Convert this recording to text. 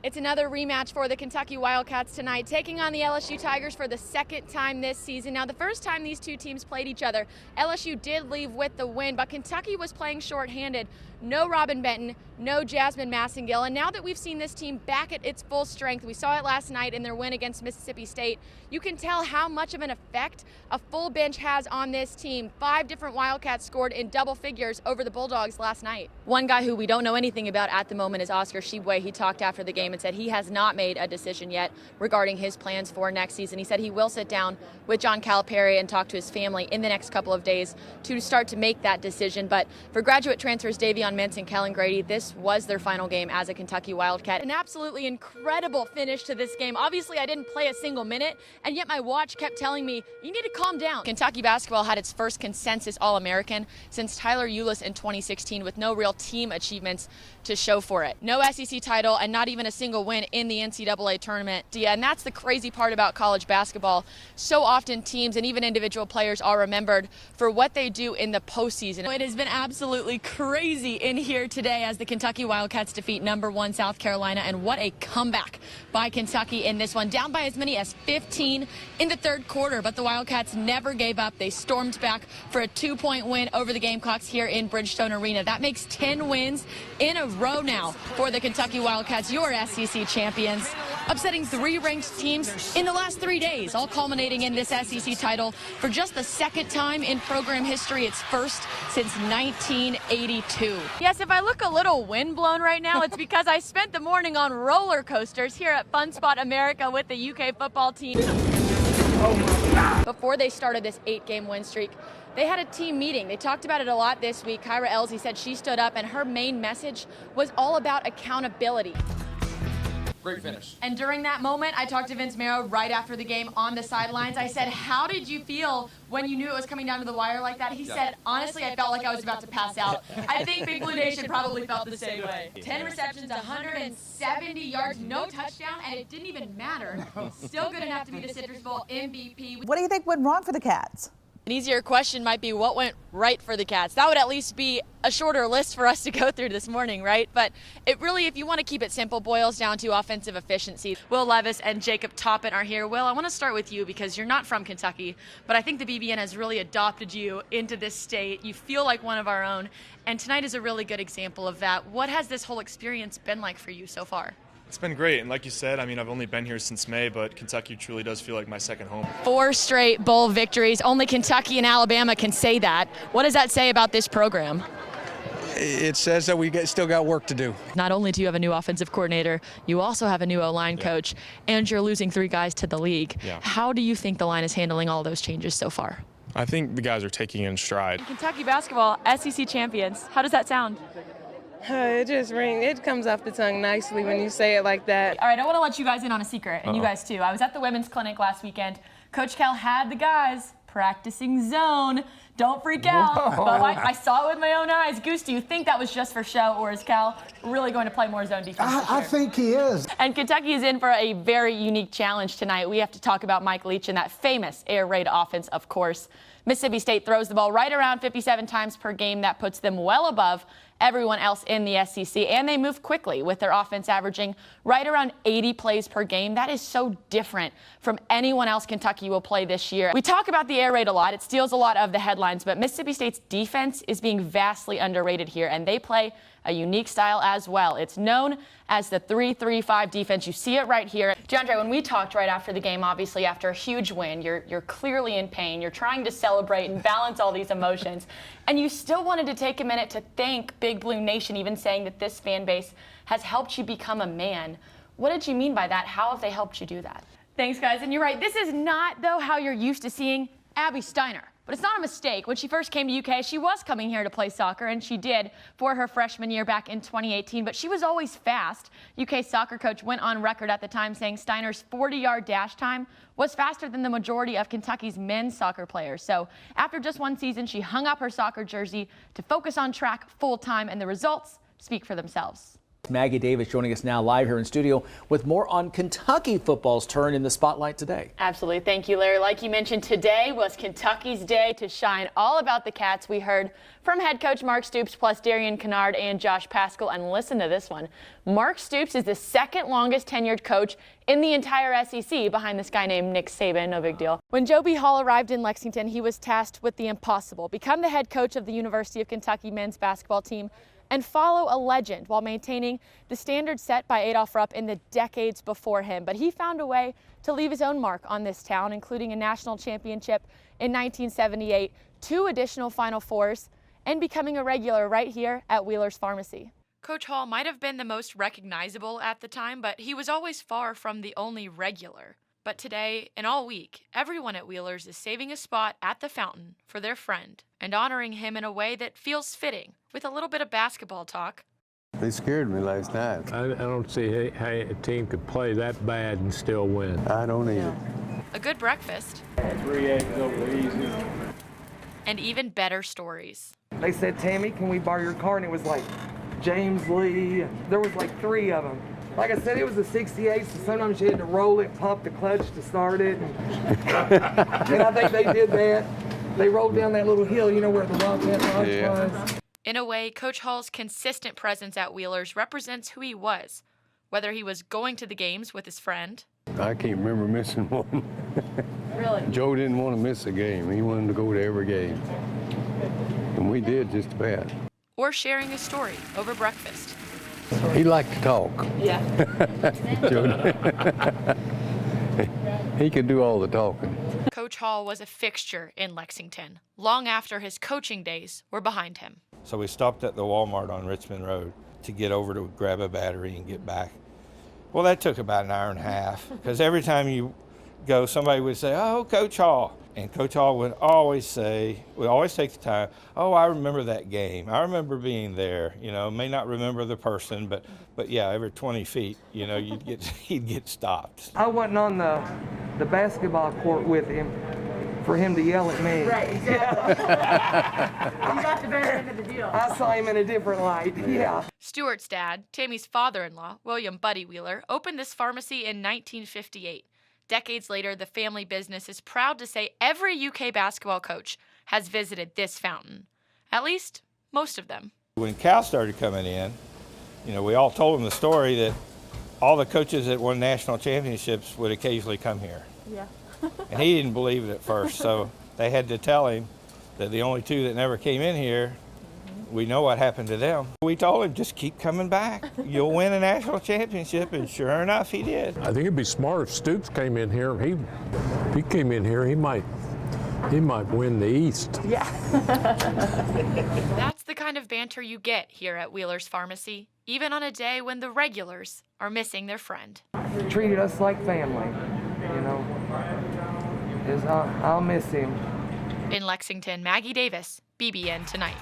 It's another rematch for the Kentucky Wildcats tonight, taking on the LSU Tigers for the second time this season. Now, the first time these two teams played each other, LSU did leave with the win, but Kentucky was playing shorthanded. No Robin Benton, no Jasmine Massengill, and now that we've seen this team back at its full strength, we saw it last night in their win against Mississippi State, you can tell how much of an effect a full bench has on this team. 5 different Wildcats scored in double figures over the Bulldogs last night. One guy who we don't know anything about at the moment is Oscar Tshiebwe. He talked after the game and said he has not made a decision yet regarding his plans for next season. He said he will sit down with John Calipari and talk to his family in the next couple of days to start to make that decision. But for graduate transfers Davion Mintz and Kellen Grady, this was their final game as a Kentucky Wildcat. An absolutely incredible finish to this game. Obviously, I didn't play a single minute, and yet my watch kept telling me, you need to calm down. Kentucky basketball had its first consensus All-American since Tyler Ulis in 2016 with no real team achievements to show for it. No SEC title and not even a single win in the NCAA tournament. Yeah, and that's the crazy part about college basketball. So often teams and even individual players are remembered for what they do in the postseason. It has been absolutely crazy in here today as the Kentucky Wildcats defeat #1 South Carolina, and what a comeback by Kentucky in this one. Down by as many as 15 in the third quarter, but the Wildcats never gave up. They stormed back for a 2-point win over the Gamecocks here in Bridgestone Arena. That makes 10 wins in a row now for the Kentucky Wildcats, your SEC champions, upsetting 3 ranked teams in the last 3 days, all culminating in this SEC title for just the second time in program history. It's first since 1982. Yes, if I look a little windblown right now, it's because I spent the morning on roller coasters here at Fun Spot America with the UK football team. Before they started this 8-game win streak, they had a team meeting. They talked about it a lot this week. Kyra Elsie said she stood up and her main message was all about accountability. Great finish. And during that moment, I talked to Vince Marrow right after the game on the sidelines. I said, how did you feel when you knew it was coming down to the wire like that? He said, honestly, I felt like I was about to pass out. I think Big Blue Nation probably felt the same way. 10 receptions, 170 yards, no touchdown, and it didn't even matter. Still good enough to be the Citrus Bowl MVP. What do you think went wrong for the Cats? An easier question might be what went right for the Cats. That would at least be a shorter list for us to go through this morning, right? But it really, if you want to keep it simple, boils down to offensive efficiency. Will Levis and Jacob Toppin are here. Will, I want to start with you because you're not from Kentucky, but I think the BBN has really adopted you into this state. You feel like one of our own, and tonight is a really good example of that. What has this whole experience been like for you so far? It's been great, and like you said, I mean, I've only been here since May, but Kentucky truly does feel like my second home. 4 straight bowl victories. Only Kentucky and Alabama can say that. What does that say about this program? It says that we still got work to do. Not only do you have a new offensive coordinator, you also have a new O-line coach, and you're losing 3 guys to the league. Yeah. How do you think the line is handling all those changes so far? I think the guys are taking it in stride. Kentucky basketball, SEC champions. How does that sound? It just rings. It comes off the tongue nicely when you say it like that. All right, I want to let you guys in on a secret, and you guys too. I was at the women's clinic last weekend. Coach Cal had the guys practicing zone. Don't freak out. But I saw it with my own eyes. Goose, do you think that was just for show, or is Cal really going to play more zone defense? I think he is. And Kentucky is in for a very unique challenge tonight. We have to talk about Mike Leach and that famous air raid offense, of course. Mississippi State throws the ball right around 57 times per game. That puts them well above everyone else in the SEC, and they move quickly with their offense averaging right around 80 plays per game. That is so different from anyone else Kentucky will play this year. We talk about the air raid a lot. It steals a lot of the headlines, but Mississippi State's defense is being vastly underrated here, and they play a unique style as well. It's known as the 3-3-5 defense. You see it right here. DeAndre, when we talked right after the game, obviously after a huge win, you're clearly in pain. You're trying to celebrate and balance all these emotions. And you still wanted to take a minute to thank Big Blue Nation, even saying that this fan base has helped you become a man. What did you mean by that? How have they helped you do that? Thanks, guys. And you're right. This is not, though, how you're used to seeing Abby Steiner. But it's not a mistake. When she first came to UK, she was coming here to play soccer, and she did for her freshman year back in 2018. But she was always fast. UK soccer coach went on record at the time saying Steiner's 40-yard dash time was faster than the majority of Kentucky's men's soccer players. So after just 1 season, she hung up her soccer jersey to focus on track full-time, and the results speak for themselves. Maggie Davis joining us now live here in studio with more on Kentucky football's turn in the spotlight today. Absolutely. Thank you, Larry. Like you mentioned, today was Kentucky's day to shine. All about the Cats. We heard from head coach Mark Stoops plus Darian Kennard and Josh Paschal. And listen to this one. Mark Stoops is the second longest tenured coach in the entire SEC behind this guy named Nick Saban. No big deal. When Joe B. Hall arrived in Lexington, he was tasked with the impossible. Become the head coach of the University of Kentucky men's basketball team and follow a legend while maintaining the standard set by Adolph Rupp in the decades before him. But he found a way to leave his own mark on this town, including a national championship in 1978, 2 additional Final Fours, and becoming a regular right here at Wheeler's Pharmacy. Coach Hall might have been the most recognizable at the time, but he was always far from the only regular. But today and all week, everyone at Wheeler's is saving a spot at the fountain for their friend and honoring him in a way that feels fitting, with a little bit of basketball talk. They scared me last night. I don't see how a team could play that bad and still win. I don't either. A good breakfast. 3 eggs over easy. And even better stories. They said, Tammy, can we borrow your car? And it was like James Lee. There was like 3 of them. Like I said, it was a 68, so sometimes you had to roll it, pop the clutch to start it. And I think they did that. They rolled down that little hill, you know, where the Wildcat Lodge was. In a way, Coach Hall's consistent presence at Wheeler's represents who he was, whether he was going to the games with his friend. I can't remember missing one. Really? Joe didn't want to miss a game. He wanted to go to every game. And we did just about. Or sharing a story over breakfast. He liked to talk. Yeah. He could do all the talking. Coach Hall was a fixture in Lexington, long after his coaching days were behind him. So we stopped at the Walmart on Richmond Road to get over to grab a battery and get back. Well, that took about an hour and a half, because every time you go, somebody would say, "Oh, Coach Hall." And Coach Hall would always take the time, "Oh, I remember that game. I remember being there." You know, may not remember the person, but yeah, every 20 feet, you know, he'd get stopped. I wasn't on the basketball court with him for him to yell at me. Right, exactly. You got the better end of the deal. I saw him in a different light, yeah. Stuart's dad, Tammy's father-in-law, William Buddy Wheeler, opened this pharmacy in 1958. Decades later, the family business is proud to say every UK basketball coach has visited this fountain. At least, most of them. When Cal started coming in, you know, we all told him the story that all the coaches that won national championships would occasionally come here. Yeah. And he didn't believe it at first, so they had to tell him that the only 2 that never came in here, we know what happened to them. We told him, just keep coming back. You'll win a national championship, and sure enough, he did. I think it'd be smart if Stoops came in here. If he came in here, he might win the East. Yeah. That's the kind of banter you get here at Wheeler's Pharmacy, even on a day when the regulars are missing their friend. Treated us like family, you know. I'll miss him. In Lexington, Maggie Davis, BBN Tonight.